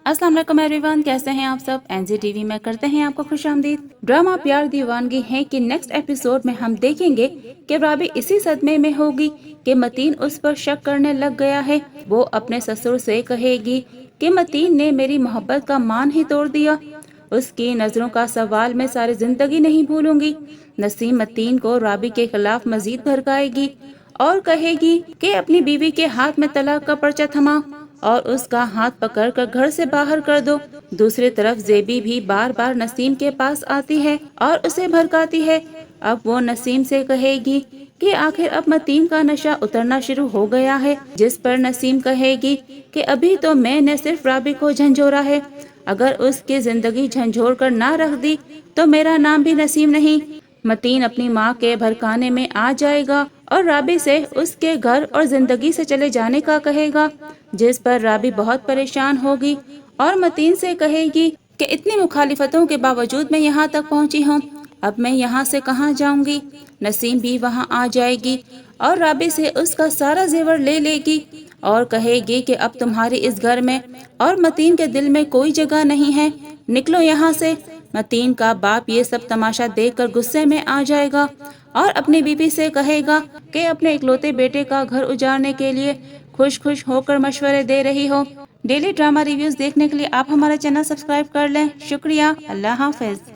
अस्सलाम वालेकुम एवरीवन, कैसे हैं आप सब। एनजीटीवी में करते हैं आपको खुशामदीद। ड्रामा प्यार दीवानगी है कि नेक्स्ट एपिसोड में हम देखेंगे कि राबी इसी सदमे में होगी कि मतीन उस पर शक करने लग गया है। वो अपने ससुर से कहेगी कि मतीन ने मेरी मोहब्बत का मान ही तोड़ दिया। उसकी नजरों का सवाल मैं सारी जिंदगी नहीं भूलूंगी। नसीम मतीन को राबी के खिलाफ मजीद भड़काएगी और कहेगी कि अपनी बीवी के हाथ में तलाक का पर्चा थमा और उसका हाथ पकड़कर घर से बाहर कर दो। दूसरी तरफ जेबी भी बार बार नसीम के पास आती है और उसे भड़काती है। अब वो नसीम से कहेगी कि आखिर अब मतीन का नशा उतरना शुरू हो गया है, जिस पर नसीम कहेगी कि अभी तो मैंने सिर्फ राबी को झंझोरा है, अगर उसकी जिंदगी झंझोर कर ना रख दी तो मेरा नाम भी नसीम नहीं। मतीन अपनी माँ के भड़काने में आ जाएगा और राबी से उसके घर और जिंदगी से चले जाने का कहेगा, जिस पर राबी बहुत परेशान होगी और मतीन से कहेगी कि इतनी मुखालिफतों के बावजूद मैं यहाँ तक पहुँची हूँ, अब मैं यहाँ से कहाँ जाऊँगी। नसीम भी वहाँ आ जाएगी और राबी से उसका सारा जेवर ले लेगी और कहेगी कि अब तुम्हारी इस घर में और मतीन के दिल में कोई जगह नहीं है, निकलो यहाँ से। मतीन का बाप ये सब तमाशा देखकर गुस्से में आ जाएगा और अपनी बीवी से कहेगा कि अपने इकलौते बेटे का घर उजाड़ने के लिए खुश खुश होकर मशवरे दे रही हो। डेली ड्रामा रिव्यूज देखने के लिए आप हमारा चैनल सब्सक्राइब कर लें। शुक्रिया। अल्लाह हाफिज।